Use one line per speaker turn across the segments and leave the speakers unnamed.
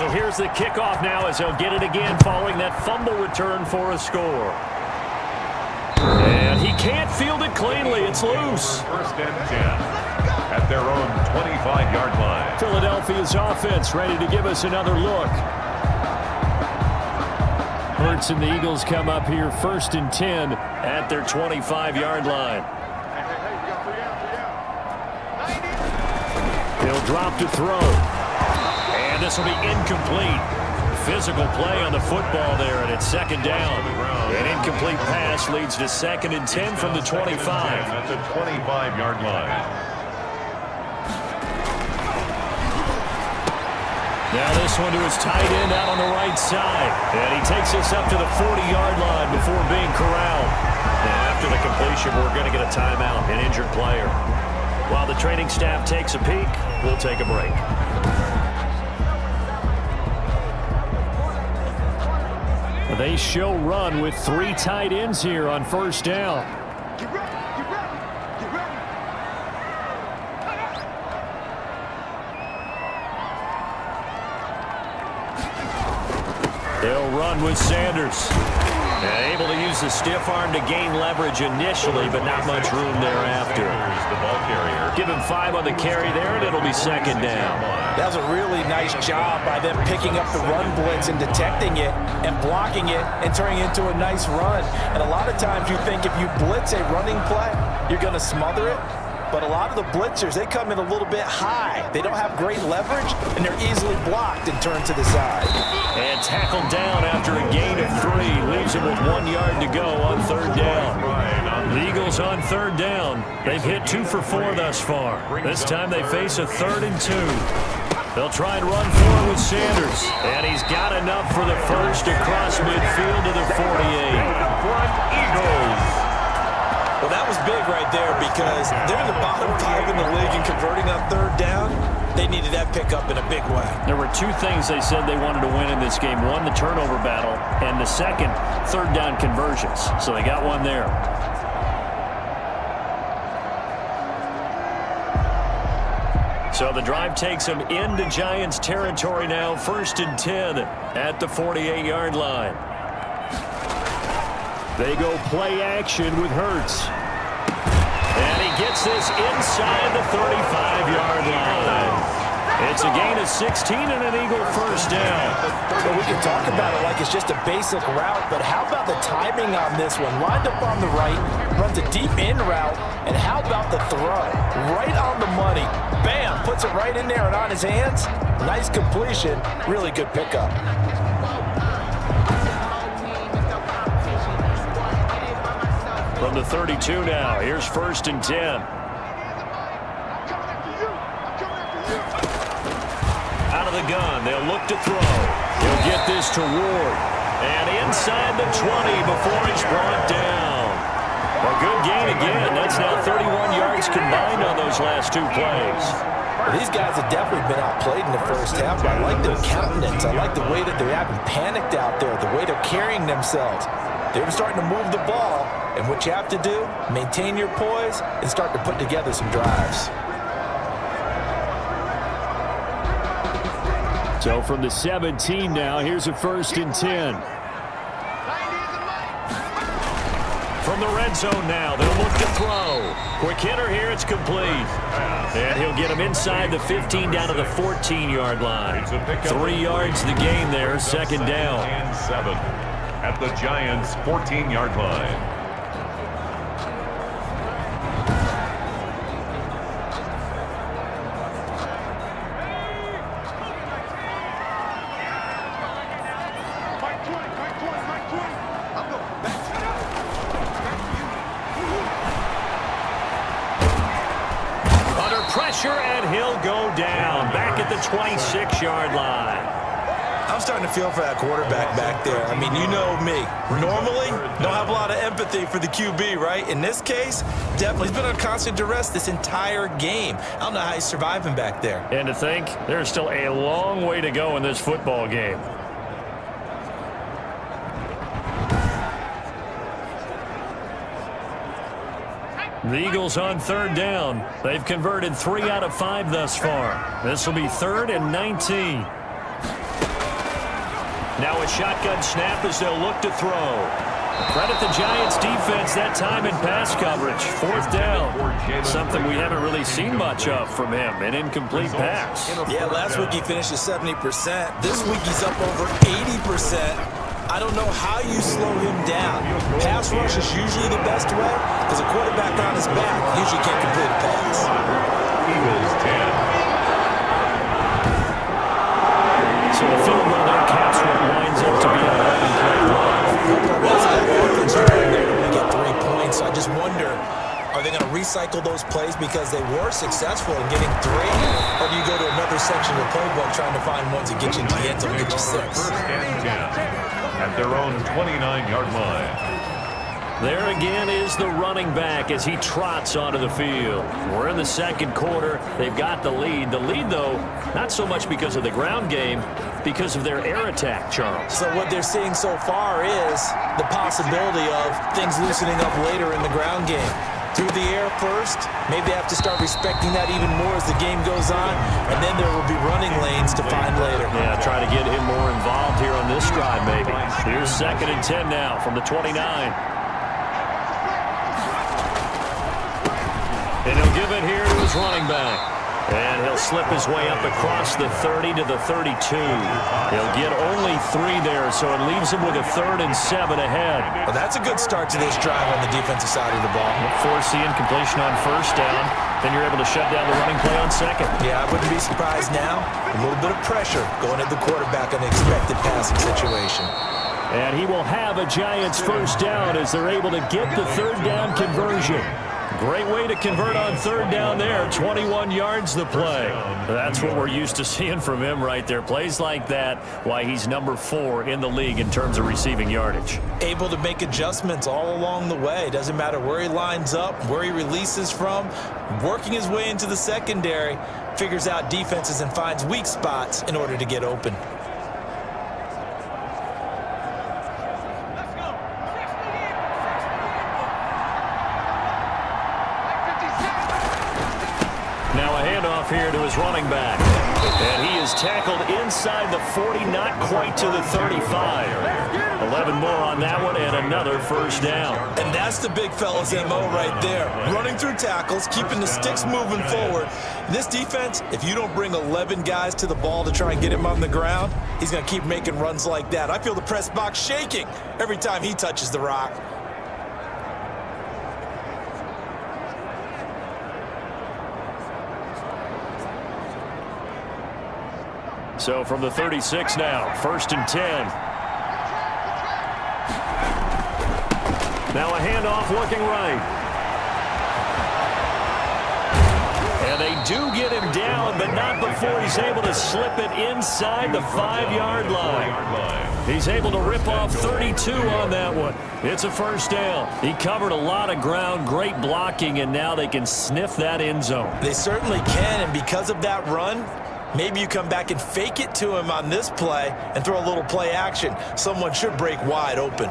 So here's the kickoff now as he'll get it again following that fumble return for a score. And he can't field it cleanly. It's loose.
First and 10 at their own 25-yard line.
Philadelphia's offense ready to give us another look. Hurts and the Eagles come up here first and 10 at their 25-yard line. He'll drop to throw. And this will be incomplete. Physical play on the football there, and it's second down. An incomplete pass leads to second and 10 from the 25.
At the 25-yard line.
Now this one to his tight end out on the right side. And he takes us up to the 40-yard line before being corralled. Now after the completion, we're going to get a timeout, an injured player. While the training staff takes a peek, we'll take a break. They show run with 3 tight ends here on first down. They'll run with Sanders. Able to use the stiff arm to gain leverage initially, but not much room thereafter.
The ball carrier.
Give him 5 on the carry there, and it'll be second down.
That was a really nice job by them picking up the run blitz and detecting it and blocking it and turning it into a nice run. And a lot of times you think if you blitz a running play, you're going to smother it. But a lot of the blitzers, they come in a little bit high. They don't have great leverage, and they're easily blocked and turned to the side.
And tackled down after a gain of 3. Leaves him with 1 yard to go on third down. The Eagles on third down. They've hit 2 for 4 thus far. This time they face a 3rd and 2. They'll try and run forward with Sanders. And he's got enough for the first across midfield to the 48.
Front Eagles.
Well, that was big right there because they're in the bottom 5 in the league and converting on third down. They needed that pickup in a big way.
There were 2 things they said they wanted to win in this game. One, the turnover battle, and the second, third down conversions. So they got one there. So the drive takes them into Giants territory now. First and 10 at the 48-yard line. They go play action with Hurts. And he gets this inside the 35-yard line. It's a gain of 16 and an Eagle first down.
Well, we can talk about it like it's just a basic route, but how about the timing on this one? Lined up on the right, runs a deep in route, and how about the throw? Right on the money. Bam, puts it right in there and on his hands. Nice completion, really good pickup.
From the 32 now, here's first and 10. Out of the gun, they'll look to throw. He'll get this to Ward. And inside the 20 before he's brought down. A good gain again. That's now 31 yards combined on those last 2 plays.
Well, these guys have definitely been outplayed in the first half, but I like their countenance. I like the way that they haven't panicked out there, the way they're carrying themselves. They're starting to move the ball, and what you have to do, maintain your poise and start to put together some drives.
So from the 17 now, here's a first and 10. From the red zone now, they'll look to throw. Quick hitter here, it's complete. And he'll get him inside the 15 down to the 14-yard line. 3 yards the gain there, second down.
And 7 at the Giants' 14-yard line.
Under pressure, and he'll go down. Back at the 26-yard line.
I'm starting to feel for that quarterback back there. I mean, you know me. Normally, don't have a lot of empathy for the QB, right? In this case, definitely. He's been under constant duress this entire game. I don't know how he's surviving back there.
And to think, there's still a long way to go in this football game. The Eagles on third down. They've converted 3 out of 5 thus far. This will be 3rd and 19. Now a shotgun snap as they'll look to throw. Credit the Giants defense that time in pass coverage. 4th down. Something we haven't really seen much of from him. An incomplete pass.
Yeah, last week he finished at 70%. This week he's up over 80%. I don't know how you slow him down. Pass rush is usually the best way because a quarterback on his back usually can't complete a pass.
Eagles 10.
So the field goal there caps what winds up to be an 11-play drive.
They get 3 points. So I just wonder, are they going to recycle those plays because they were successful in getting 3? Or do you go to another section of the playbook trying to find ones that get you into the end zone, get you 6?
First and 10 at their own 29-yard line.
There again is the running back as he trots onto the field. We're in the second quarter. They've got the lead. The lead, though, not so much because of the ground game, because of their air attack, Charles.
So what they're seeing so far is the possibility of things loosening up later in the ground game. Through the air first, maybe they have to start respecting that even more as the game goes on, and then there will be running lanes to find later.
Yeah, try to get him more involved here on this drive, maybe. Here's 2nd and 10 now from the 29. And he'll give it here to his running back. And he'll slip his way up across the 30 to the 32. He'll get only 3 there, so it leaves him with a 3rd and 7 ahead.
Well, that's a good start to this drive on the defensive side of the ball.
Force the incompletion on 1st down. Then you're able to shut down the running play on 2nd.
Yeah, I wouldn't be surprised now. A little bit of pressure going at the quarterback on the expected passing situation.
And he will have a Giants 1st down as they're able to get the 3rd down conversion. Great way to convert on 3rd down there. 21 yards the play. That's what we're used to seeing from him right there. Plays like that, why he's number 4 in the league in terms of receiving yardage.
Able to make adjustments all along the way. Doesn't matter where he lines up, where he releases from. Working his way into the secondary, figures out defenses and finds weak spots in order to get open.
Now a handoff here to his running back. And he is tackled inside the 40, not quite to the 35. 11 more on that one and another 1st down.
And that's the big fella's MO right there. Running through tackles, keeping the sticks moving forward. This defense, if you don't bring 11 guys to the ball to try and get him on the ground, he's going to keep making runs like that. I feel the press box shaking every time he touches the rock.
So from the 36 now, 1st and 10. Now a handoff looking right. And they do get him down, but not before he's able to slip it inside the 5-yard line. He's able to rip off 32 on that one. It's a 1st down. He covered a lot of ground, great blocking, and now they can sniff that end zone.
They certainly can, and because of that run, maybe you come back and fake it to him on this play and throw a little play action. Someone should break wide open.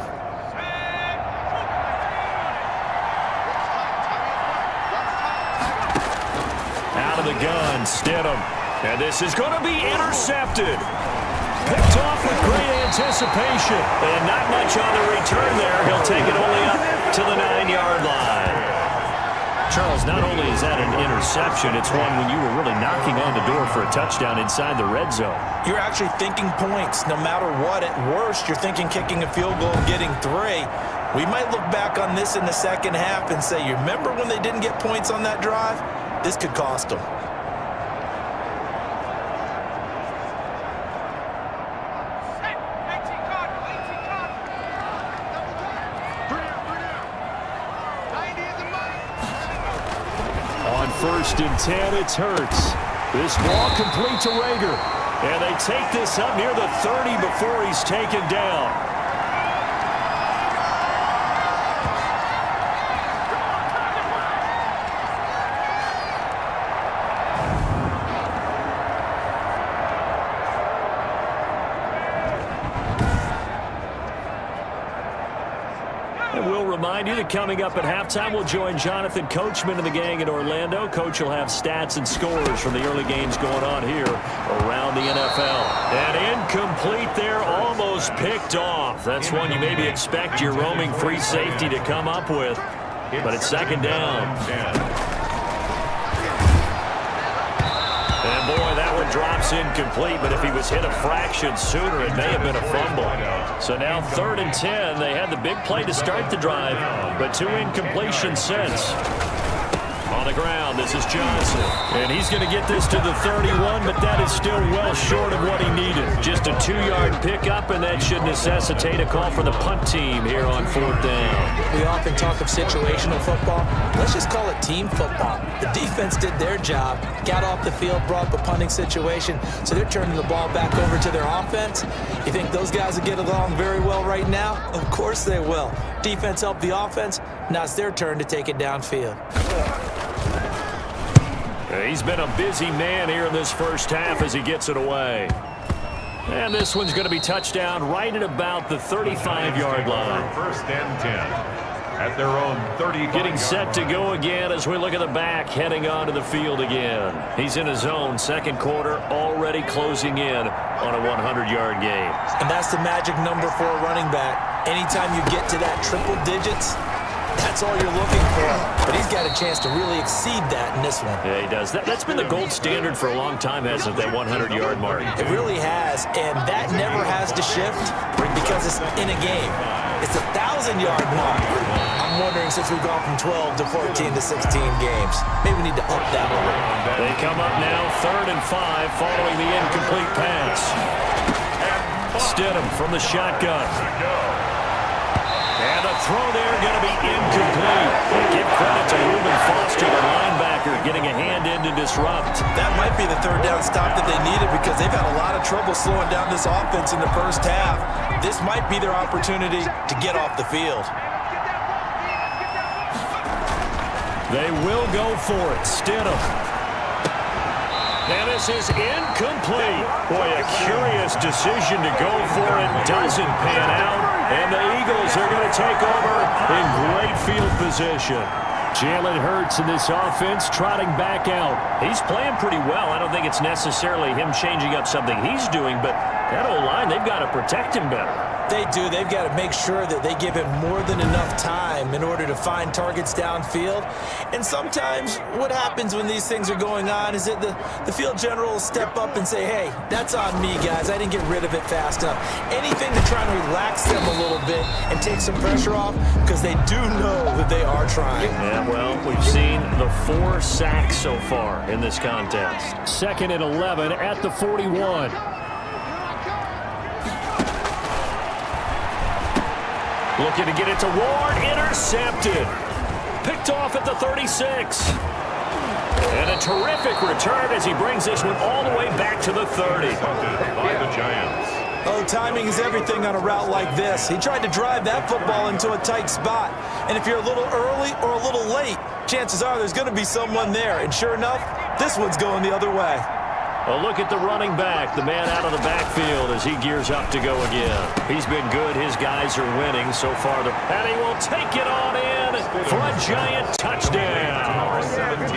Out of the gun, Stidham. And this is going to be intercepted. Picked off with great anticipation. And not much on the return there. He'll take it only up to the 9-yard line. Charles, not only is that an interception, it's one when you were really knocking on the door for a touchdown inside the red zone.
You're actually thinking points. No matter what, at worst, you're thinking kicking a field goal and getting 3. We might look back on this in the second half and say, you remember when they didn't get points on that drive? This could cost them.
On 1st and 10, it's Hurts. This ball complete to Rager. And they take this up near the 30 before he's taken down. And we'll remind you that coming up at halftime, we'll join Jonathan Coachman and the gang in Orlando. Coach will have stats and scores from the early games going on here around the NFL. And incomplete there, almost picked off. That's one you maybe expect your roaming free safety to come up with. But it's second down. And boy, that one drops incomplete, but if he was hit a fraction sooner, it may have been a fumble. So now 3rd and 10. They had the big play to start the drive, but 2 incompletions since. On the ground, this is Johnson. And he's going to get this to the 31, but that is still well short of what he needed. Just a 2-yard pickup, and that should necessitate a call for the punt team here on 4th down.
We often talk of situational football. Let's just call it team football. The defense did their job, got off the field, brought the punting situation, so they're turning the ball back over to their offense. You think those guys will get along very well right now? Of course they will. Defense helped the offense. Now it's their turn to take it downfield.
He's been a busy man here in this first half as he gets it away. And this one's going to be touchdown right at about the 35-yard line.
1st and 10 at their own 35.
Getting set to go again as we look at the back heading onto the field again. He's in his own second quarter, already closing in on a 100-yard game.
And that's the magic number for a running back. Anytime you get to that triple digits, that's all you're looking for. But he's got a chance to really exceed that in this one.
Yeah, he does. That's been the gold standard for a long time, hasn't it, that 100-yard mark?
It really has, and that never has to shift because it's in a game. It's a 1,000-yard mark. I'm wondering, since we've gone from 12 to 14 to 16 games, maybe we need to up that one.
They come up now 3rd and 5 following the incomplete pass. Stidham from the shotgun. And the throw there going to be incomplete. Give credit to Reuben Foster, the linebacker, getting a hand in to disrupt.
That might be the 3rd down stop that they needed because they've had a lot of trouble slowing down this offense in the first half. This might be their opportunity to get off the field.
They will go for it. Stidham. And this is incomplete. Boy, a curious decision to go for it. Doesn't pan out. And the Eagles are going to take over in great field position. Jalen Hurts in this offense trotting back out. He's playing pretty well. I don't think it's necessarily him changing up something he's doing, but that O-line, they've got to protect him better.
They do. They've got to make sure that they give him more than enough time in order to find targets downfield. And sometimes what happens when these things are going on is that the field general will step up and say, hey, that's on me, guys. I didn't get rid of it fast enough. Anything to try and relax them a little bit and take some pressure off because they do know that they are trying.
Yeah, well, we've seen the 4 sacks so far in this contest. 2nd and 11 at the 41. Looking to get it to Ward, intercepted. Picked off at the 36. And a terrific return as he brings this one all the way back to the 30.
By the Giants.
Oh, timing is everything on a route like this. He tried to drive that football into a tight spot. And if you're a little early or a little late, chances are there's going to be someone there. And sure enough, this one's going the other way.
A look at the running back, the man out of the backfield as he gears up to go again. He's been good. His guys are winning so far. And he will take it on in for a Giant touchdown.
17.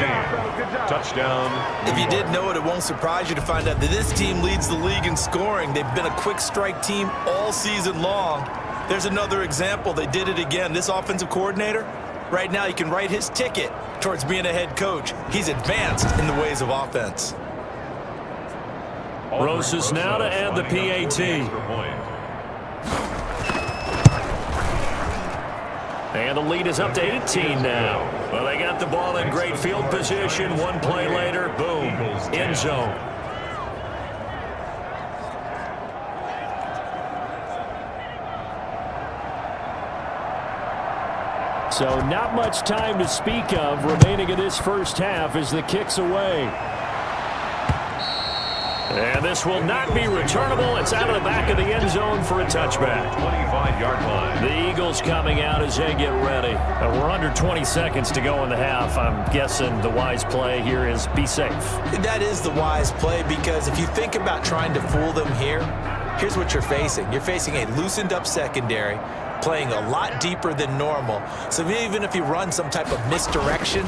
Touchdown.
If you didn't know it, it won't surprise you to find out that this team leads the league in scoring. They've been a quick strike team all season long. There's another example. They did it again. This offensive coordinator, right now you can write his ticket towards being a head coach. He's advanced in the ways of offense.
Rosas now to add the PAT. And the lead is up to 18 now. Well, they got the ball in great field position. One play later, boom, end zone. So not much time to speak of remaining in this first half as the kick's away. And this will not be returnable. It's out of the back of the end zone for a touchback.
25-yard line.
The Eagles coming out as they get ready. We're under 20 seconds to go in the half. I'm guessing the wise play here is be safe.
That is the wise play because if you think about trying to fool them here, here's what you're facing. You're facing a loosened up secondary, playing a lot deeper than normal. So even if you run some type of misdirection,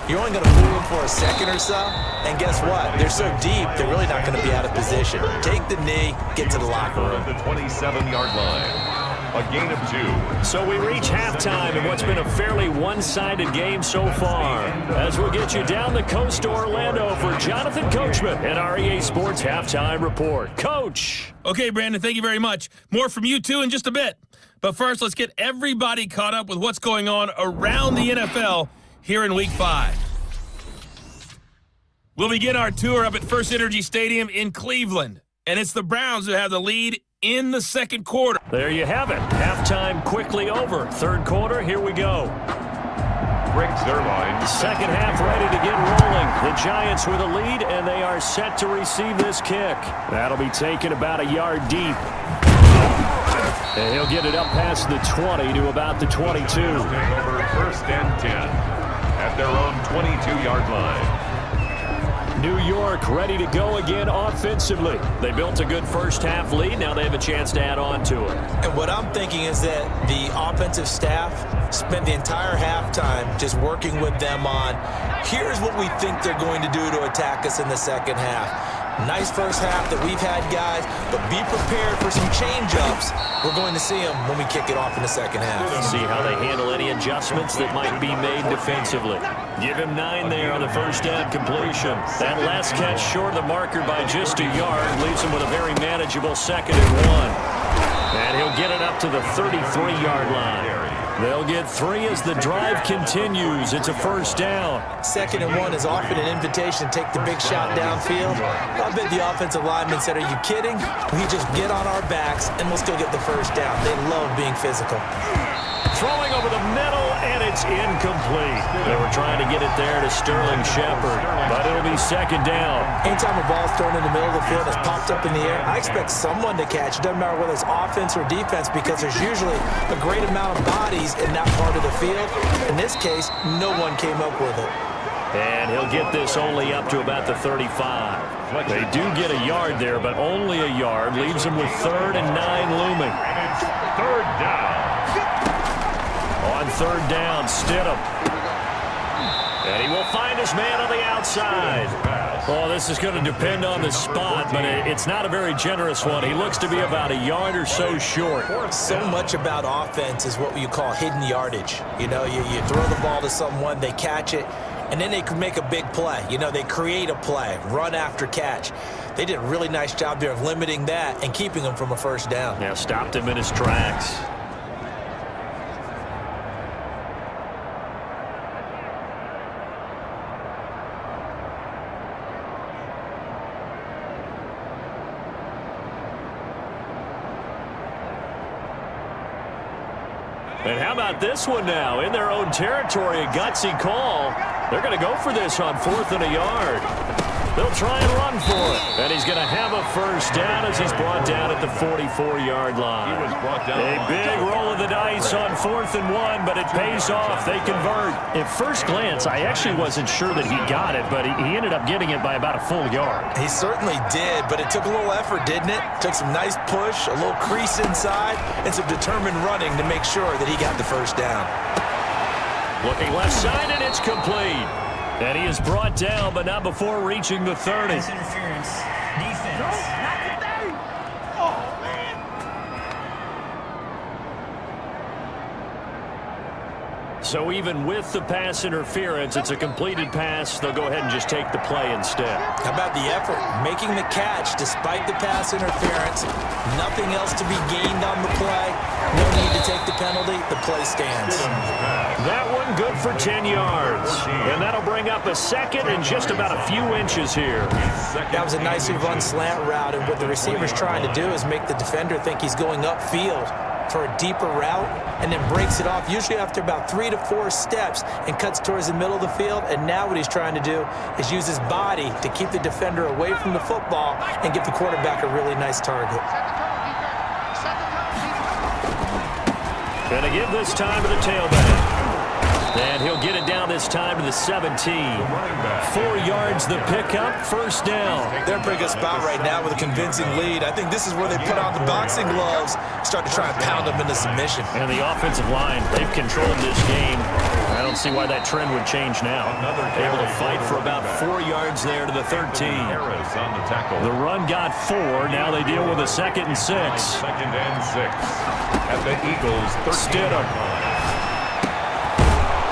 you're only going to fool them for a second or so. And guess what? They're so deep, they're really not going to be out of position. Take the knee, get to the locker room.
At the 27-yard line. A gain of 2.
So we reach halftime in what's been a fairly one-sided game so far. As we'll get you down the coast to Orlando for Jonathan Coachman and our EA Sports Halftime Report. Coach!
Okay, Brandon, thank you very much. More from you, too, in just a bit. But first, let's get everybody caught up with what's going on around the NFL here in Week 5. We'll begin our tour up at First Energy Stadium in Cleveland. And it's the Browns who have the lead in the second quarter.
There you have it. Halftime quickly over. Third quarter, here we go.
Greg Zuerlein.
Second half ready to get rolling. The Giants with a lead, and they are set to receive this kick. That'll be taken about a yard deep. And he'll get it up past the 20 to about the 22.
Over first and 10 at their own 22-yard line.
New York ready to go again offensively. They built a good first-half lead. Now they have a chance to add on to it.
And what I'm thinking is that the offensive staff spent the entire halftime just working with them on, here's what we think they're going to do to attack us in the second half. Nice first half that we've had, guys, but be prepared for some change-ups. We're going to see them when we kick it off in the second half.
See how they handle any adjustments that might be made defensively. Give him 9 there on the first down completion. That last catch short of the marker by just a yard leaves him with a very manageable 2nd and 1. And he'll get it up to the 33-yard line. They'll get 3 as the drive continues. It's a first down.
2nd and 1 is often an invitation to take the big shot downfield. I bet the offensive lineman said, are you kidding? We just get on our backs and we'll still get the first down. They love being physical.
Throwing over the middle, and it's incomplete. They were trying to get it there to Sterling Shepard, but it'll be 2nd down.
Anytime a ball's thrown in the middle of the field, it's popped up in the air, I expect someone to catch. It doesn't matter whether it's offense or defense, because there's usually a great amount of bodies in that part of the field. In this case, no one came up with it.
And he'll get this only up to about the 35. They do get a yard there, but only a yard. Leaves them with 3rd and 9 looming.
And it's 3rd down.
On 3rd down, Stidham. And he will find his man on the outside. Oh, this is going to depend on the spot, but it's not a very generous one. He looks to be about a yard or so short.
So much about offense is what you call hidden yardage. You know, you throw the ball to someone, they catch it, and then they can make a big play. You know, they create a play, run after catch. They did a really nice job there of limiting that and keeping him from a first down.
Now stopped him in his tracks. And how about this one now? In their own territory, a gutsy call. They're going to go for this on 4th and a yard. They'll try and run for it. And he's going to have a first down as he's brought down at the 44-yard line. A big roll of the dice on 4th and 1, but it pays off. They convert. At first glance, I actually wasn't sure that he got it, but he ended up getting it by about a full yard.
He certainly did, but it took a little effort, didn't it? Took some nice push, a little crease inside, and some determined running to make sure that he got the first down.
Looking left side, and it's complete. And he is brought down, but not before reaching the 30.
Pass interference. Defense.
So even with the pass interference, it's a completed pass. They'll go ahead and just take the play instead.
How about the effort? Making the catch despite the pass interference. Nothing else to be gained on the play. No need to take the penalty. The play stands.
That one good for 10 yards. And that'll bring up a 2nd and just about a few inches here.
That was a nicely run slant route, and what the receiver's trying to do is make the defender think he's going upfield for a deeper route, and then breaks it off, usually after about 3 to 4 steps, and cuts towards the middle of the field. And now what he's trying to do is use his body to keep the defender away from the football and give the quarterback a really nice target.
Gonna give this time to the tailback. And he'll get it down this time to the 17. 4 yards the pickup, first down.
They're in a pretty good spot right now with a convincing lead. I think this is where they put on the boxing gloves, start to try and pound them into submission.
And the offensive line, they've controlled this game. I don't see why that trend would change now. Able to fight for about 4 yards there to the 13.
Harris on the tackle.
The run got 4. Now they deal with a 2nd and 6.
2nd and 6 at the Eagles 13.
Stidham.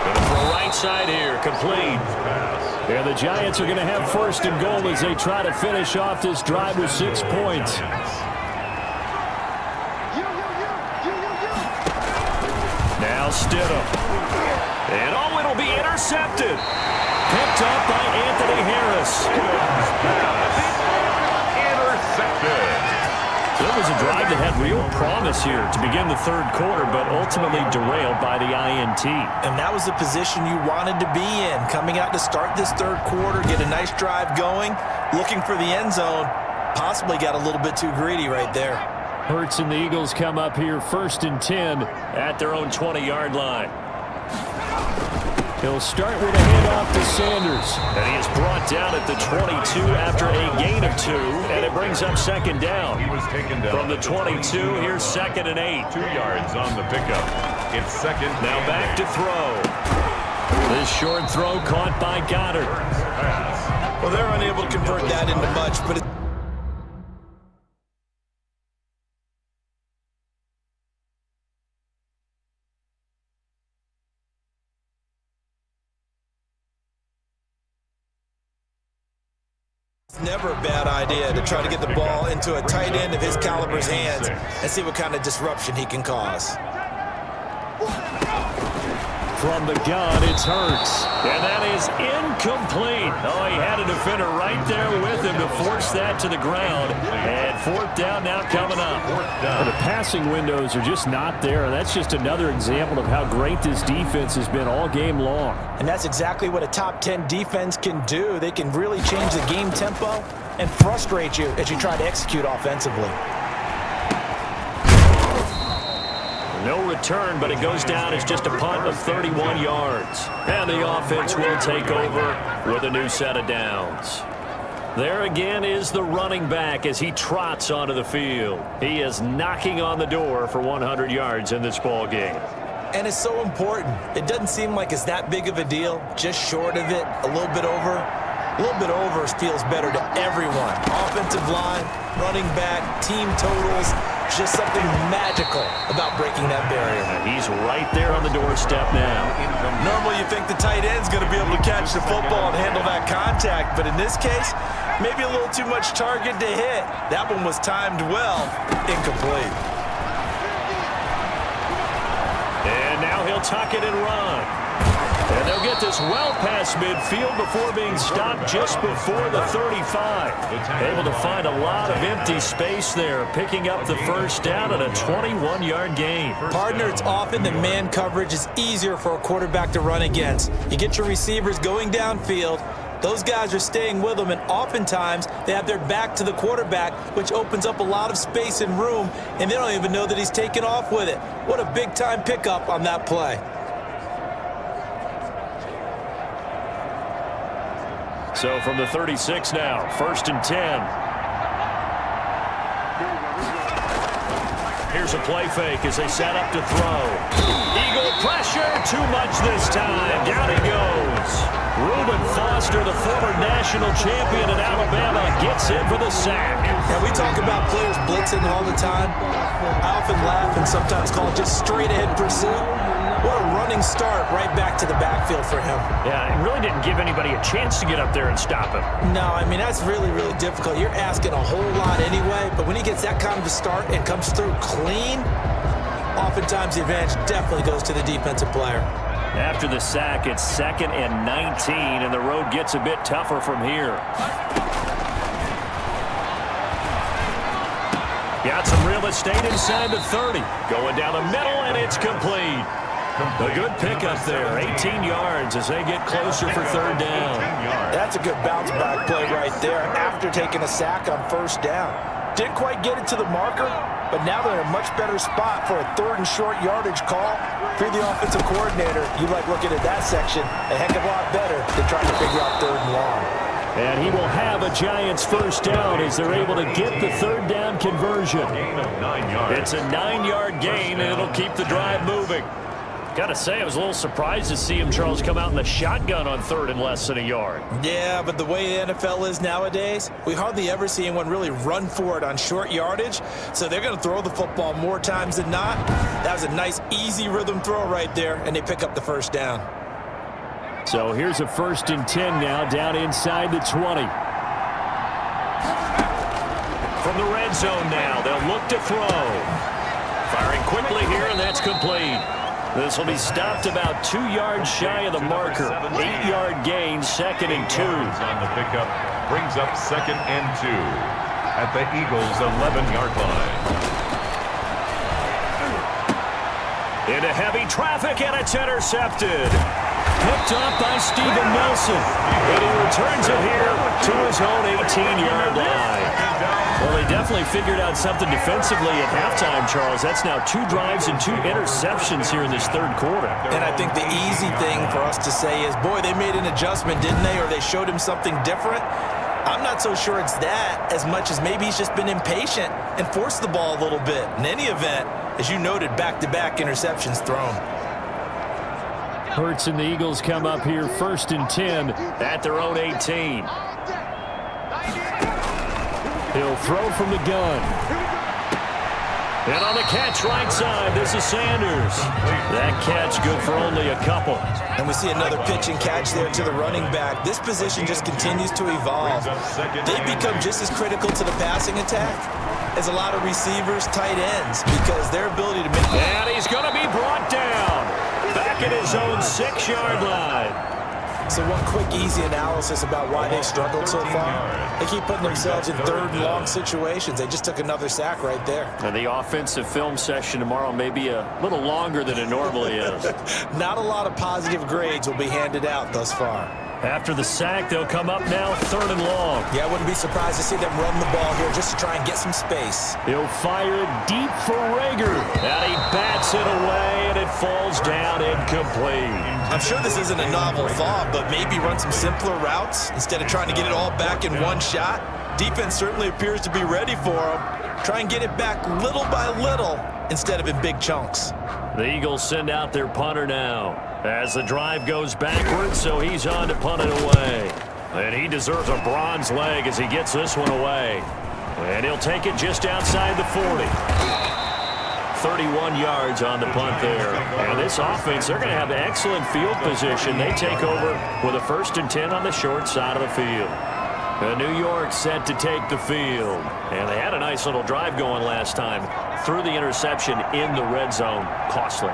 Gonna throw right side here, complete. And the Giants are going to have 1st and goal as they try to finish off this drive with 6 points. Now Stidham. And oh, it'll be intercepted. Picked up by Anthony Harris.
Intercepted.
It was a drive that had real promise here to begin the 3rd quarter, but ultimately derailed by the INT.
And that was the position you wanted to be in, coming out to start this 3rd quarter, get a nice drive going, looking for the end zone. Possibly got a little bit too greedy right there.
Hurts and the Eagles come up here 1st and 10 at their own 20-yard line. He'll start with a handoff to Sanders. And he is brought down at the 22 after a gain of 2, and it brings up 2nd down.
He was taken down
From the 22, here's 2nd and 8.
2 yards on the pickup. It's 2nd.
Now back to throw. This short throw caught by Goddard.
Pass.
Well, they're unable to convert that into much, but it's never a bad idea to try to get the ball into a tight end of his caliber's hands and see what kind of disruption he can cause.
From the gun, it's Hurts. And that is incomplete. Oh, he had a defender right there with him to force that to the ground. And 4th down now coming up.
down.
The passing windows are just not there. And that's just another example of how great this defense has been all game long.
And that's exactly what a top 10 defense can do. They can really change the game tempo and frustrate you as you try to execute offensively.
No return, but it goes down as just a punt of 31 yards. And the offense will take over with a new set of downs. There again is the running back as he trots onto the field. He is knocking on the door for 100 yards in this ball game.
And it's so important. It doesn't seem like it's that big of a deal, just short of it, a little bit over. A little bit over feels better to everyone. Offensive line, running back, team totals, just something magical about breaking that barrier.
And he's right there on the doorstep now.
Normally you think the tight end's going to be able to catch the football and handle that contact, but in this case, maybe a little too much target to hit. That one was timed well, incomplete.
And now he'll tuck it and run. And they'll get this well past midfield before being stopped just before the 35. Able to find a lot of empty space there, picking up the 1st down and a 21-yard gain.
Partner, it's often that man coverage is easier for a quarterback to run against. You get your receivers going downfield. Those guys are staying with them, and oftentimes they have their back to the quarterback, which opens up a lot of space and room, and they don't even know that he's taken off with it. What a big-time pickup on that play.
So from the 36 now, 1st and 10. Here's a play fake as they set up to throw. Eagle pressure, too much this time. Down he goes. Reuben Foster, the former national champion in Alabama, gets in for the sack.
Yeah, we talk about players blitzing all the time. I often laugh and sometimes call it just straight-ahead pursuit. What a running start right back to the backfield for him.
Yeah, it really didn't give anybody a chance to get up there and stop him.
No, I mean, that's really, really difficult. You're asking a whole lot anyway, but when he gets that kind of a start and comes through clean, oftentimes the advantage definitely goes to the defensive player.
After the sack, it's 2nd and 19, and the road gets a bit tougher from here. Got some real estate inside the 30. Going down the middle, and it's complete. A good pickup there, 18 yards as they get closer for 3rd down.
That's a good bounce back play right there after taking a sack on 1st down. Didn't quite get it to the marker, but now they're in a much better spot for a 3rd and short yardage call. If you're the offensive coordinator, you like looking at that section a heck of a lot better than trying to figure out 3rd and long.
And he will have a Giants first down as they're able to get the 3rd down conversion.
Gain of 9 yards.
It's a 9-yard gain, and it'll keep the drive moving. Gotta say, I was a little surprised to see him, Charles, come out in the shotgun on 3rd and less than a yard.
Yeah, but the way the NFL is nowadays, we hardly ever see anyone really run for it on short yardage. So they're going to throw the football more times than not. That was a nice, easy rhythm throw right there, and they pick up the first down.
So here's a 1st and 10 now, down inside the 20. From the red zone now, they'll look to throw. Firing quickly here, and that's complete. This will be stopped about 2 yards shy of the marker. 8-yard gain, 2nd and 2.
On the pickup, brings up 2nd and 2 at the Eagles' 11-yard line.
Into heavy traffic, and it's intercepted. Picked up by Steven Nelson. And he returns it here to his own 18-yard line. Well, they definitely figured out something defensively at halftime, Charles. That's now 2 drives and 2 interceptions here in this 3rd quarter.
And I think the easy thing for us to say is, boy, they made an adjustment, didn't they? Or they showed him something different. I'm not so sure it's that as much as maybe he's just been impatient and forced the ball a little bit. In any event, as you noted, back-to-back interceptions thrown.
Hurts and the Eagles come up here 1st and 10 at their own 18. He'll throw from the gun. And on the catch right side, this is Sanders. That catch good for only a couple.
And we see another pitch and catch there to the running back. This position just continues to evolve. They become just as critical to the passing attack as a lot of receivers, tight ends, because their ability to make...
And he's going to be brought down. Back at his own 6-yard line.
So one quick, easy analysis about why they've struggled so far. They keep putting themselves in 3rd and long situations. They just took another sack right there.
And the offensive film session tomorrow may be a little longer than it normally is.
Not a lot of positive grades will be handed out thus far.
After the sack, they'll come up now 3rd and long.
Yeah, I wouldn't be surprised to see them run the ball here just to try and get some space.
He'll fire it deep for Rager. And he bats it away, and it falls down incomplete.
I'm sure this isn't a novel thought, but maybe run some simpler routes instead of trying to get it all back in one shot. Defense certainly appears to be ready for him. Try and get it back little by little instead of in big chunks.
The Eagles send out their punter now as the drive goes backwards, so he's on to punt it away. And he deserves a bronze leg as he gets this one away. And he'll take it just outside the 40. 31 yards on the punt there. And this offense, they're going to have excellent field position. They take over with a 1st and 10 on the short side of the field. And New York set to take the field. And they had a nice little drive going last time. Threw the interception in the red zone. Costly.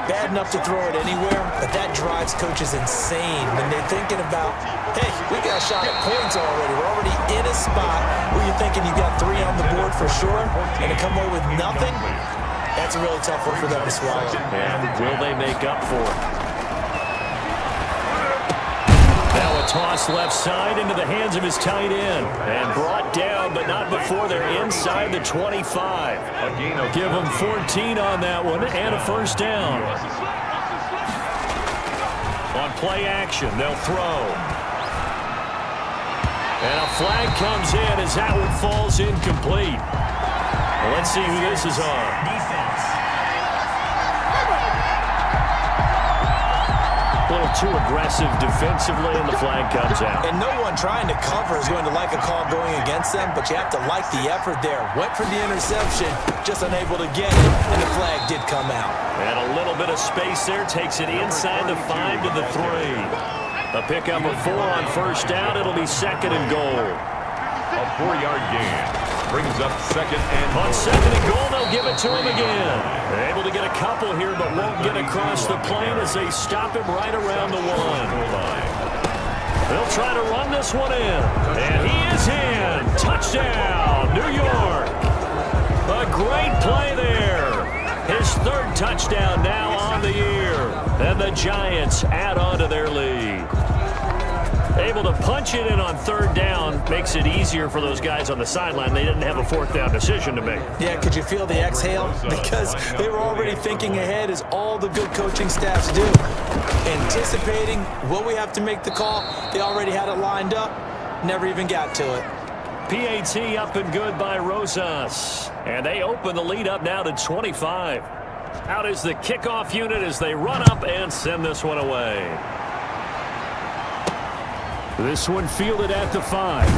Bad enough to throw it anywhere, but that drives coaches insane when they're thinking about, hey, we got a shot at points already. We're already in a spot where you're thinking you got 3 on the board for sure, and to come away with nothing, that's a really tough one for them to swallow.
And will they make up for it? Now a toss left side into the hands of his tight end. And brought down, but not before they're inside the 25. Give them 14 on that one and a first down. On play action, they'll throw. And a flag comes in as that one falls incomplete. Well, let's see who this is on.
Defense.
A little too aggressive defensively, and the flag comes out.
And no one trying to cover is going to like a call going against them, but you have to like the effort there. Went for the interception, just unable to get it, and the flag did come out.
And a little bit of space there takes it inside the 5 to the 3. A pickup of 4 on first down. It'll be 2nd and goal.
A 4-yard gain. Brings up 2nd and
On 2nd and goal, they'll give it to him again. They're able to get a couple here, but won't get across the plane as they stop him right around the 1. They'll try to run this one in. And he is in. Touchdown, New York. A great play there. His 3rd touchdown now on the year. And the Giants add on to their lead. Able to punch it in on third down makes it easier for those guys on the sideline. They didn't have a fourth down decision to make.
Yeah, could you feel the exhale? Because they were already thinking ahead, as all the good coaching staffs do. Anticipating, will we have to make the call? They already had it lined up, never even got to it.
PAT up and good by Rosas. And they open the lead up now to 25. Out is the kickoff unit as they run up and send this one away. This one fielded at the 5.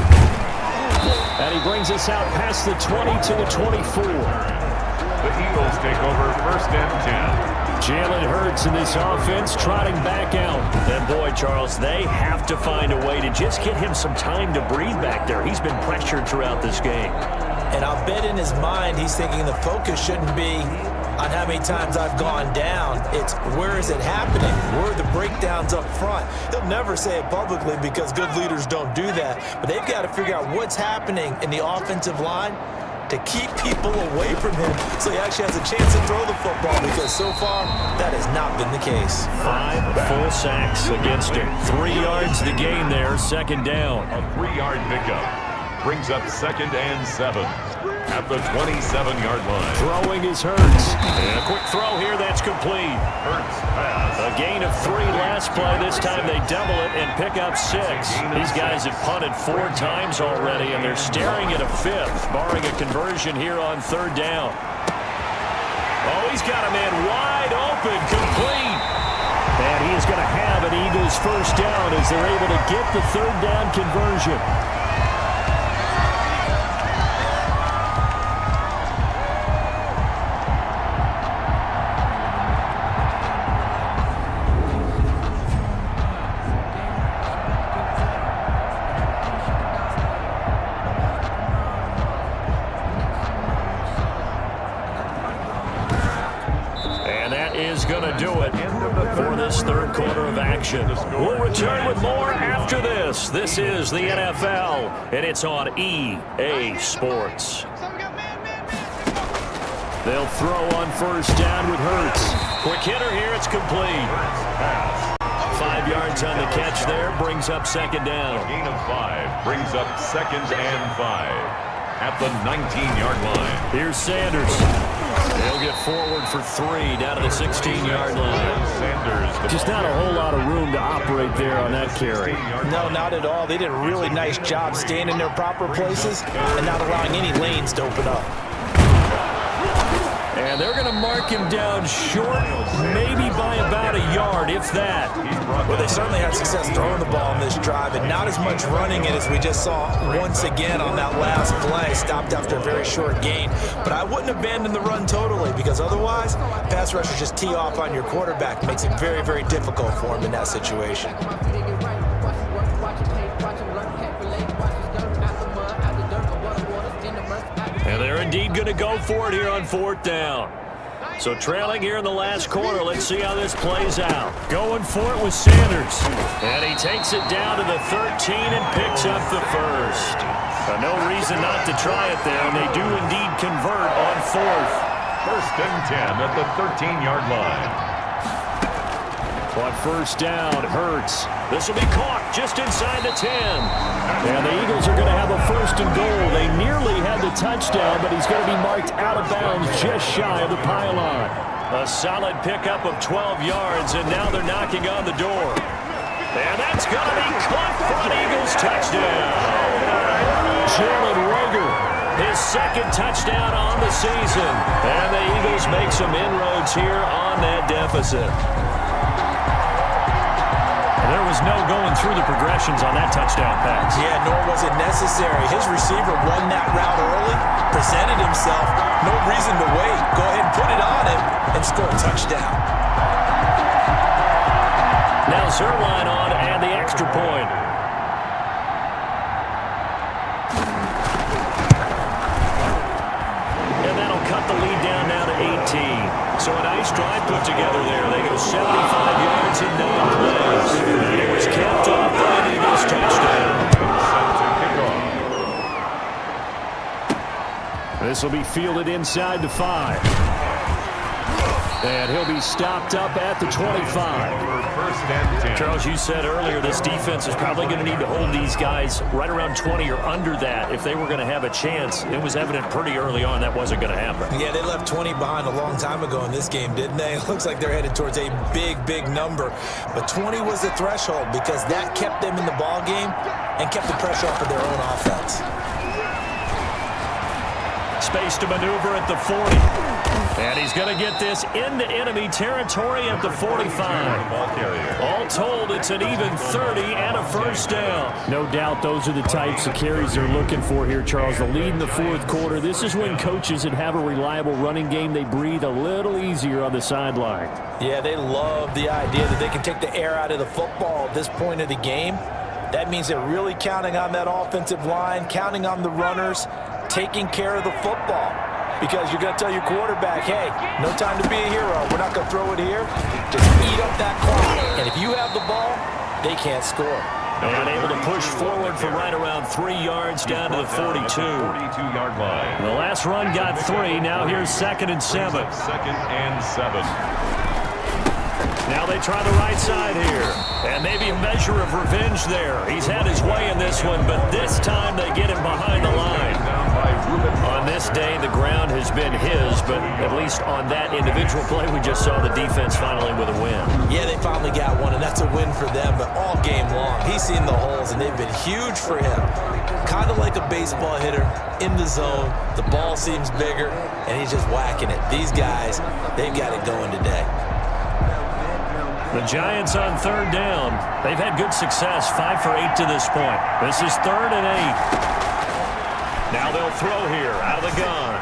And he brings us out past the 20 to the 24.
The Eagles take over first and 10.
Jalen Hurts in this offense trotting back out. And boy, Charles, they have to find a way to just get him some time to breathe back there. He's been pressured throughout this game.
And I'll bet in his mind he's thinking the focus shouldn't be on how many times I've gone down. It's where is it happening? Where are the breakdowns up front? He'll never say it publicly because good leaders don't do that. But they've got to figure out what's happening in the offensive line to keep people away from him so he actually has a chance to throw the football, because so far that has not been the case.
5 full sacks against him. 3 yards the gain there, second down.
A 3-yard pickup brings up second and 7 at the 27-yard line.
Throwing is Hurts. And a quick throw here, that's complete.
Hurts pass.
A gain of 3 last play. This time they double it and pick up 6. These guys have punted 4 times already, and they're staring at a 5th, barring a conversion here on third down. Oh, he's got a man wide open, complete. And he is going to have an Eagles first down as they're able to get the third down conversion. We'll return with more after this. This is the NFL, and it's on EA Sports. They'll throw on first down with Hurts. Quick hitter here, it's complete. 5 yards on the catch there, brings up second down.
A gain of 5 brings up second and 5 at the 19-yard line.
Here's Sanders. They'll get forward for 3 down to the 16-yard line.
Sanders.
Just not a whole lot of room to operate there on that carry.
No, not at all. They did a really nice job staying in their proper places and not allowing any lanes to open up.
And they're going to mark him down short, maybe by about a yard, if that.
Well, they certainly had success throwing the ball on this drive, and not as much running it as we just saw once again on that last play. Stopped after a very short gain. But I wouldn't abandon the run totally, because otherwise, pass rushers just tee off on your quarterback. Makes it very, very difficult for him in that situation.
And they're indeed going to go for it here on fourth down. So trailing here in the last quarter, let's see how this plays out. Going for it with Sanders. And he takes it down to the 13 and picks up the first. No reason not to try it there, and they do indeed convert on fourth.
First and 10 at the 13-yard line.
On first down, Hurts. This will be caught just inside the 10. And the Eagles are going to have a first and goal. They nearly had the touchdown, but he's going to be marked out of bounds just shy of the pylon. A solid pickup of 12 yards, and now they're knocking on the door. And that's going to be caught for an Eagles touchdown. Jalen Reagor, his second touchdown on the season. And the Eagles make some inroads here on that deficit. There was no going through the progressions on that touchdown pass.
Yeah, nor was it necessary. His receiver won that route early, presented himself, no reason to wait. Go ahead and put it on him and score a touchdown.
Now Zuerlein on and the extra point. And that'll cut the lead down now to 18. So a nice drive put together there. They go 75 yards in 9 plays. And it was capped off by an Eagles touchdown. This will be fielded inside the 5. And he'll be stopped up at the 25.
First and 10.
Charles, you said earlier this defense is probably going to need to hold these guys right around 20 or under that if they were going to have a chance. It was evident pretty early on that wasn't going to happen.
Yeah, they left 20 behind a long time ago in this game, didn't they? It looks like they're headed towards a big number. But 20 was the threshold because that kept them in the ball game and kept the pressure off of their own offense.
Space to maneuver at the 40. And he's going to get this into enemy territory at the 45. All told, it's an even 30 and a first down. No doubt those are the types of carries they're looking for here, Charles. The lead in the fourth quarter. This is when coaches that have a reliable running game, they breathe a little easier on the sideline.
Yeah, they love the idea that they can take the air out of the football at this point of the game. That means they're really counting on that offensive line, counting on the runners, taking care of the football. Because you're going to tell your quarterback, hey, no time to be a hero. We're not going to throw it here. Just eat up that clock. And if you have the ball, they can't score.
And able to push forward for right around 3 yards down to the 42.
42-yard line.
The last run got 3. Now here's 2nd and 7.
Second and 7.
Now they try the right side here. And maybe a measure of revenge there. He's had his way in this one, but this time they get him behind the line. On this day, the ground has been his, but at least on that individual play, we just saw the defense finally with a win.
Yeah, they finally got one, and that's a win for them, but all game long, he's seen the holes, and they've been huge for him. Kind of like a baseball hitter in the zone. The ball seems bigger, and he's just whacking it. These guys, they've got it going today.
The Giants on 3rd down. They've had good success, 5 for 8 to this point. This is 3rd and 8. Now they'll throw here out of the gun.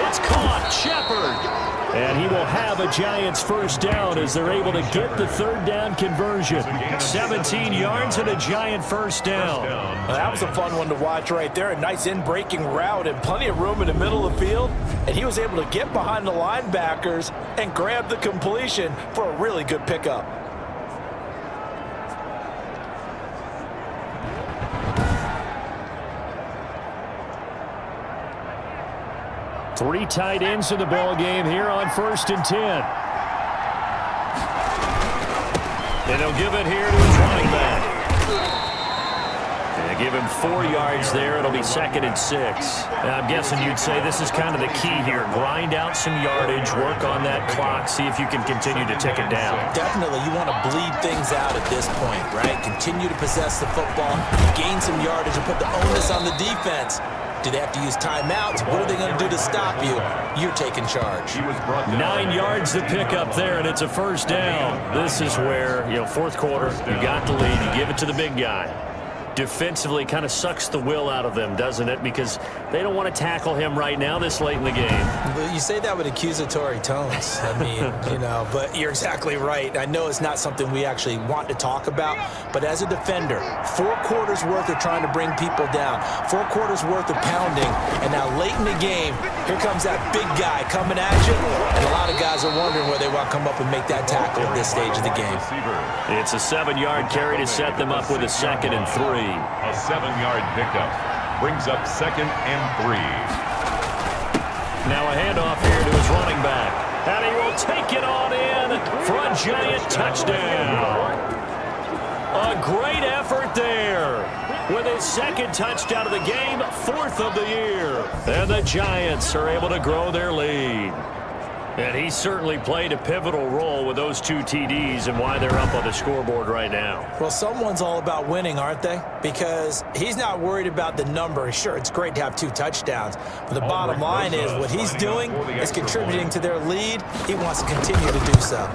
It's caught. Shepard. And he will have a Giants first down as they're able to get the 3rd down conversion. 17 yards and a Giant first down.
Well, that was a fun one to watch right there. A nice in-breaking route and plenty of room in the middle of the field. And he was able to get behind the linebackers and grab the completion for a really good pickup.
Three tight ends in the ball game here on 1st and 10. And they'll give it here to his running back. And they give him 4 yards there. It'll be 2nd and 6. Now, I'm guessing you'd say this is kind of the key here. Grind out some yardage, work on that clock, see if you can continue to tick it down.
Definitely, you want to bleed things out at this point, right? Continue to possess the football, gain some yardage, and put the onus on the defense. Do they have to use timeouts? What are they going to do to stop you? You're taking charge.
9 yards to pick up there, and it's a first down. This is where, fourth quarter, you got the lead, you give it to the big guy. Defensively kind of sucks the will out of them, doesn't it? Because they don't want to tackle him right now this late in the game.
But you say that with accusatory tones. I mean, but you're exactly right. I know it's not something we actually want to talk about, but as a defender, 4 quarters worth of trying to bring people down, 4 quarters worth of pounding, and now late in the game, here comes that big guy coming at you, and a lot of guys are wondering where they want to come up and make that tackle at this stage of the game.
It's a 7-yard carry to set them up with a 2nd and 3.
A 7-yard pickup brings up 2nd and 3.
Now a handoff here to his running back. And he will take it on in for a Giant touchdown. A great effort there. With his 2nd touchdown of the game, 4th of the year. And the Giants are able to grow their lead. And he certainly played a pivotal role with those 2 TDs and why they're up on the scoreboard right now.
Well, someone's all about winning, aren't they? Because he's not worried about the number. Sure, it's great to have 2 touchdowns. But the bottom line is what he's doing is contributing to their lead. He wants to continue to do so.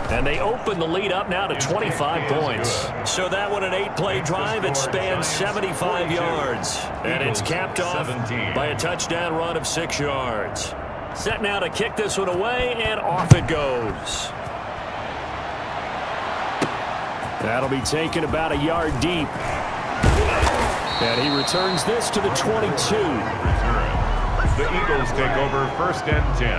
And they open the lead up now to 25 points. So that one an 8-play drive. It spans 75 yards. And it's capped off by a touchdown run of 6 yards. Set now to kick this one away, and off it goes. That'll be taken about a yard deep. And he returns this to the 22.
The Eagles take over 1st and 10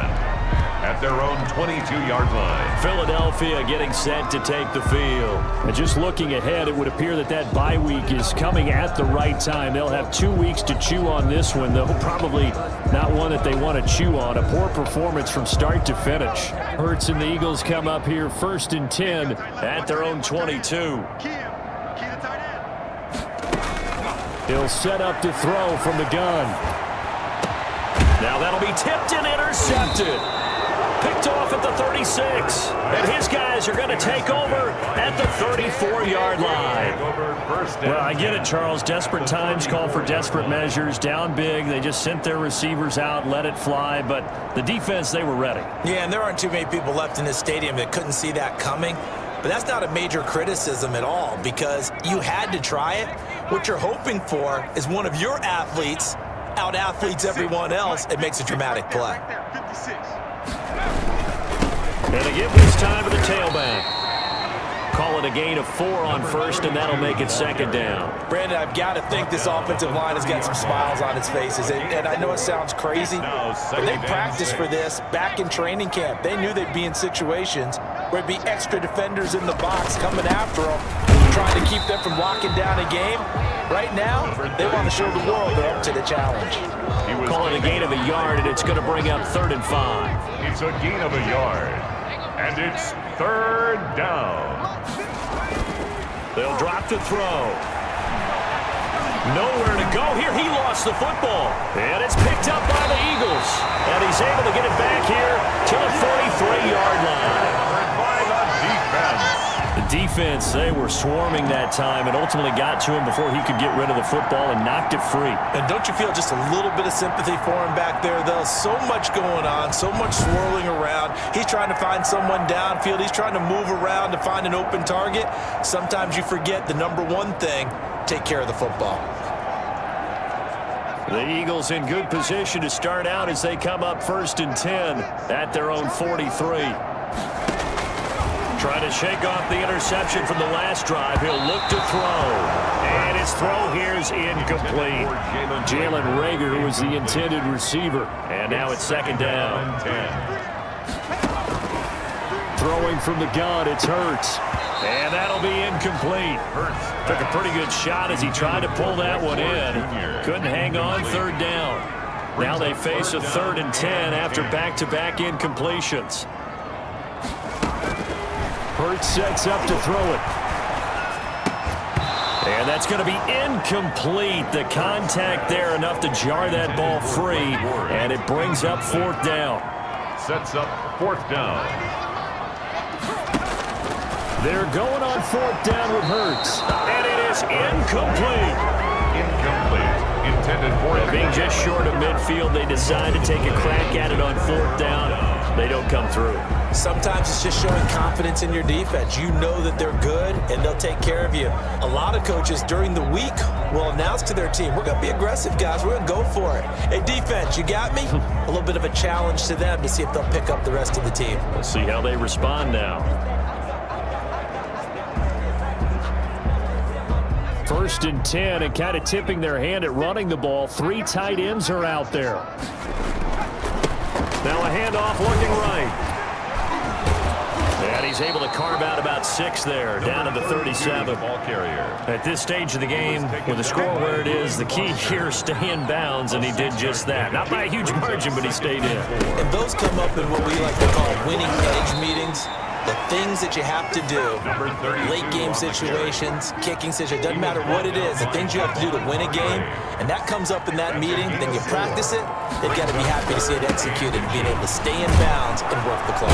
at their own 22-yard line.
Philadelphia getting set to take the field. And just looking ahead, it would appear that that bye week is coming at the right time. They'll have 2 weeks to chew on this one, though probably not one that they want to chew on. A poor performance from start to finish. Hurts and the Eagles come up here 1st and 10 at their own 22. He'll set up to throw from the gun. Now that'll be tipped and intercepted. Picked off at the 36. And his guys are going to take over at the 34-yard line. Well, I get it, Charles. Desperate times call for desperate measures. Down big. They just sent their receivers out, let it fly. But the defense, they were ready.
Yeah, and there aren't too many people left in this stadium that couldn't see that coming. But that's not a major criticism at all because you had to try it. What you're hoping for is one of your athletes out-athletes everyone else. It makes a dramatic play.
And they give this time to the tailback. Call it a gain of 4 on first, and that'll make it 2nd down.
Brandon, I've got to think this offensive line has got some smiles on its faces. And I know it sounds crazy, but they practiced for this back in training camp. They knew they'd be in situations where it'd be extra defenders in the box coming after them, trying to keep them from locking down a game. Right now, they want to show the world they're up to the challenge.
Call it a gain of a yard, and it's going to bring up 3rd and 5.
It's a gain of a yard, and it's 3rd down.
They'll drop to throw. Nowhere to go here. He lost the football. And it's picked up by the Eagles. And he's able to get it back here to the 43-yard line.
By the defense.
The defense, they were swarming that time and ultimately got to him before he could get rid of the football and knocked it free.
And don't you feel just a little bit of sympathy for him back there, though? So much going on, so much swirling around. He's trying to find someone downfield. He's trying to move around to find an open target. Sometimes you forget the number one thing, take care of the football.
The Eagles in good position to start out as they come up 1st and 10 at their own 43. Trying to shake off the interception from the last drive. He'll look to throw. And his throw here is incomplete. Jalen Reagor was the intended receiver. And now it's 2nd down. Throwing from the gun, it's Hurts. And that'll be incomplete. Took a pretty good shot as he tried to pull that one in. Couldn't hang on, 3rd down. Now they face a 3rd and 10 after back-to-back incompletions. Hurts sets up to throw it. And that's going to be incomplete. The contact there enough to jar that ball free. And it brings up 4th down.
Sets up 4th down.
They're going on 4th down with Hurts. And it is incomplete.
Incomplete. Intended for it.
Being just short of midfield, they decide to take a crack at it on 4th down. They don't come through.
Sometimes it's just showing confidence in your defense. You know that they're good, and they'll take care of you. A lot of coaches during the week will announce to their team, we're going to be aggressive, guys. We're going to go for it. Hey, defense, you got me? A little bit of a challenge to them to see if they'll pick up the rest of the team.
We'll see how they respond now. 1st and 10, and kind of tipping their hand at running the ball. 3 tight ends are out there. Now a handoff looking right. And he's able to carve out about 6 there, down to the 37.
Ball carrier.
At this stage of the game, with the score where it is, the key here is stay in bounds, and he did just that. Not by a huge margin, but he stayed in.
And those come up in what we like to call winning edge meetings. The things that you have to do, late game situations, kicking situations, doesn't matter what it is, the things you have to do to win a game, and that comes up in that meeting, then you practice it, they've got to be happy to see it executed, being able to stay in bounds and work the clock.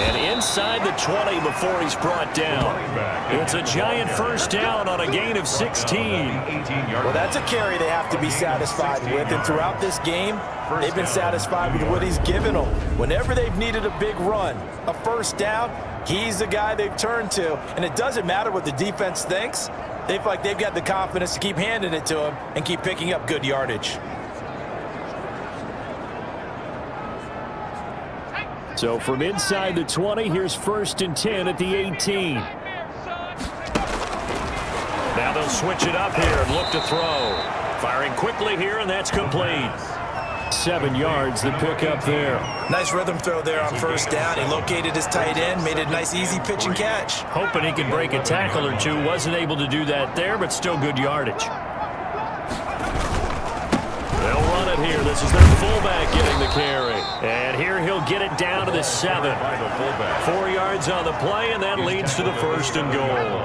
And inside the 20 before he's brought down. It's a giant 1st down on a gain of 16.
Well, that's a carry they have to be satisfied with, and throughout this game, they've been satisfied with what he's given them. Whenever they've needed a big run, a 1st down, he's the guy they've turned to. And it doesn't matter what the defense thinks. They feel like they've got the confidence to keep handing it to him and keep picking up good yardage.
So from inside the 20, here's 1st and 10 at the 18. Now they'll switch it up here and look to throw. Firing quickly here, and that's complete. 7 yards the pick up there.
Nice rhythm throw there on first down. He located his tight end, made it a nice easy pitch and catch.
Hoping he could break a tackle or two. Wasn't able to do that there, but still good yardage. They'll run it here. This is their fullback getting the carry. And here he'll get it down to the 7. 4 yards on the play, and that leads to the 1st and goal.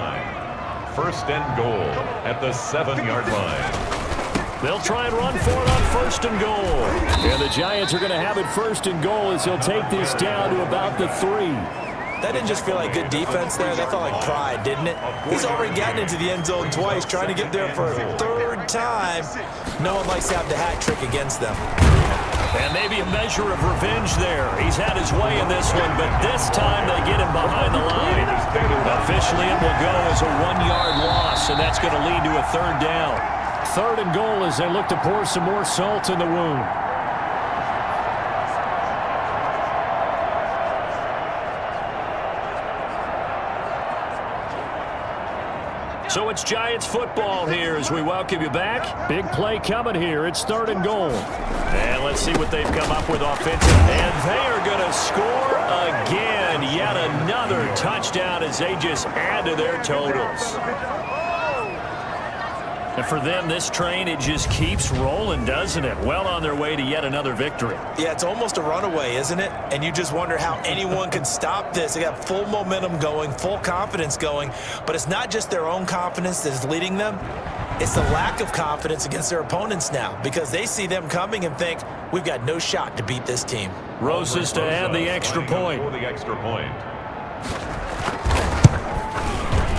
1st and goal at the 7-yard line.
They'll try and run for it on 1st and goal. And the Giants are going to have it 1st and goal as he'll take this down to about the 3.
That didn't just feel like good defense there. That felt like pride, didn't it? He's already gotten into the end zone twice, trying to get there for a 3rd time. No one likes to have the hat trick against them.
And maybe a measure of revenge there. He's had his way in this one, but this time they get him behind the line. Officially, it will go as a 1-yard loss, and that's going to lead to a 3rd down. 3rd and goal as they look to pour some more salt in the wound. So it's Giants football here as we welcome you back. Big play coming here. It's 3rd and goal. And let's see what they've come up with offensive. And they are going to score again. Yet another touchdown as they just add to their totals. And for them, this train, it just keeps rolling, doesn't it? Well on their way to yet another victory.
Yeah, it's almost a runaway, isn't it? And you just wonder how anyone can stop this. They got full momentum going, full confidence going. But it's not just their own confidence that is leading them. It's the lack of confidence against their opponents now because they see them coming and think, we've got no shot to beat this team.
Rosas to add the extra point.
For the extra point.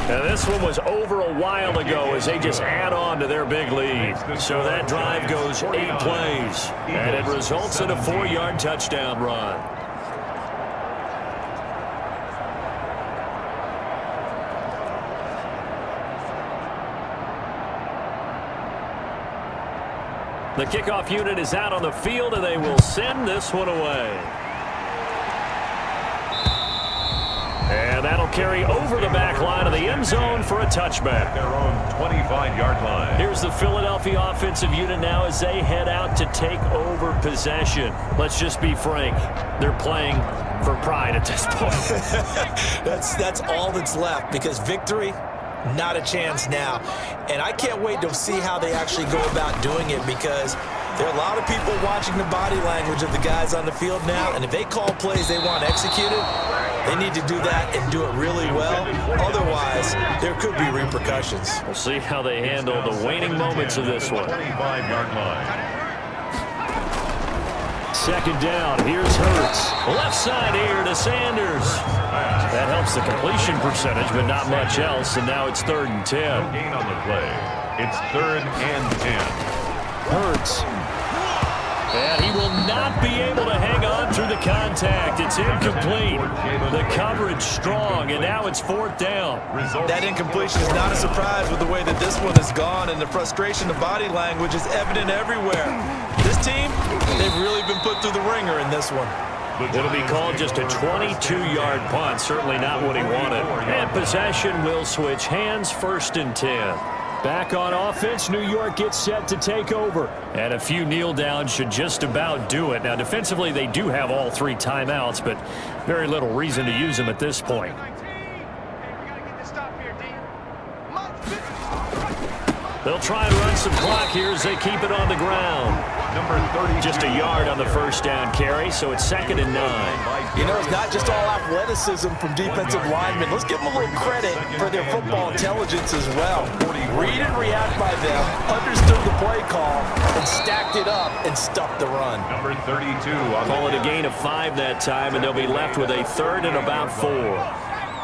Now this one was over a while ago as they just add on to their big lead. So that drive goes 8 plays, and it results in a 4-yard touchdown run. The kickoff unit is out on the field, and they will send this one away. And that'll carry over the back line of the end zone for a touchback.
Their own 25-yard line.
Here's the Philadelphia offensive unit now as they head out to take over possession. Let's just be frank. They're playing for pride at this point.
That's all that's left because victory, not a chance now. And I can't wait to see how they actually go about doing it because there are a lot of people watching the body language of the guys on the field now, and if they call plays they want executed, they need to do that and do it really well. Otherwise, there could be repercussions.
We'll see how they handle the waning moments of this one.
25-yard line.
2nd down. Here's Hurts. Left side here to Sanders. That helps the completion percentage, but not much else. And now it's 3rd and 10.
Gain on the play. It's 3rd and 10.
Hurts. And he will not be able to hang on through the contact. It's incomplete. The coverage strong, and now it's 4th down.
That incompletion is not a surprise with the way that this one has gone, and the frustration of body language is evident everywhere. This team, they've really been put through the ringer in this one.
It'll be called just a 22-yard punt. Certainly not what he wanted. And possession will switch hands. 1st and 10. Back on offense, New York gets set to take over. And a few kneel downs should just about do it. Now, defensively, they do have all 3 timeouts, but very little reason to use them at this point. They'll try and run some clock here as they keep it on the ground.
Number 30.
Just a yard on the 1st down carry, so it's 2nd and 9.
You know, it's not just all athleticism from defensive linemen. Let's give them a little credit for their football intelligence as well. Read and react by them, understood the play call, and stacked it up and stuffed the run.
Number 32.
Call it a gain of 5 that time, and they'll be left with a 3rd and about 4.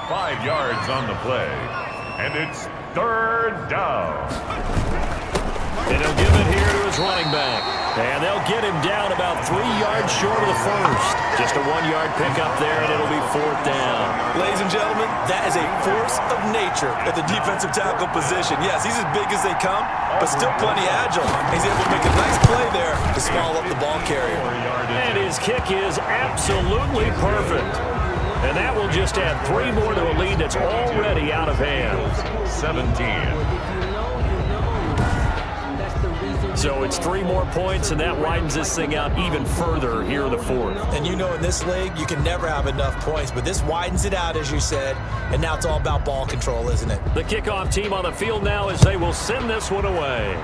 5 yards on the play. And it's 3rd down.
And he'll give it here to his running back. And they'll get him down about 3 yards short of the 1st. Just a 1-yard pickup there, and it'll be 4th down.
Ladies and gentlemen, that is a force of nature at the defensive tackle position. Yes, he's as big as they come, but still plenty agile. He's able to make a nice play there to swallow up the ball carrier.
And his kick is absolutely perfect. And that will just add 3 more to a lead that's already out of hand.
17.
So it's 3 more points, and that widens this thing out even further here in the fourth.
And you know in this league, you can never have enough points, but this widens it out, as you said, and now it's all about ball control, isn't it?
The kickoff team on the field now as they will send this one away.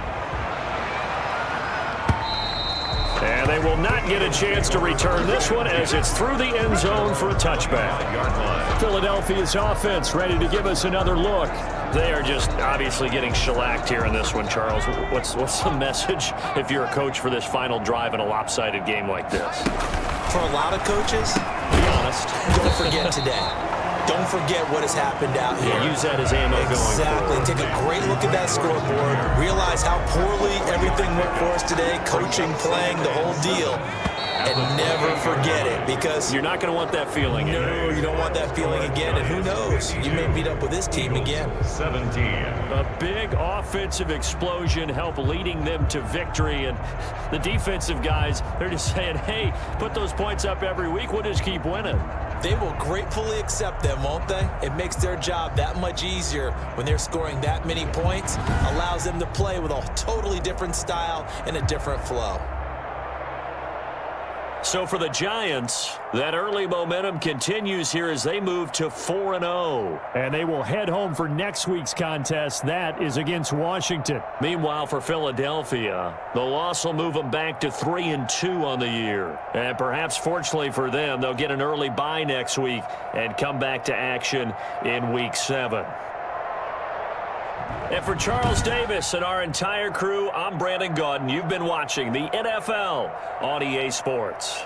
And they will not get a chance to return this one as it's through the end zone for a touchback. Philadelphia's offense ready to give us another look. They are just obviously getting shellacked here in this one, Charles. What's the message if you're a coach for this final drive in a lopsided game like this?
For a lot of coaches,
Be honest.
don't forget today. Don't forget what has happened out here.
Yeah, use that as ammo going
Exactly.
forward.
Take a great look at that scoreboard. Realize how poorly everything went for us today. Coaching, playing, the whole deal. And never forget it, because
You're not going to want that feeling.
no, you don't want that feeling again. And who knows? You may meet up with this team again.
17.
A big offensive explosion helped leading them to victory. And the defensive guys, they're just saying, hey, put those points up every week. We'll just keep winning.
They will gratefully accept them, won't they? It makes their job that much easier when they're scoring that many points. Allows them to play with a totally different style and a different flow.
So for the Giants, that early momentum continues here as they move to 4-0. And they will head home for next week's contest. That is against Washington. Meanwhile, for Philadelphia, the loss will move them back to 3-2 on the year. And perhaps fortunately for them, they'll get an early bye next week and come back to action in Week 7. And for Charles Davis and our entire crew, I'm Brandon Gaudin. You've been watching the NFL on EA Sports.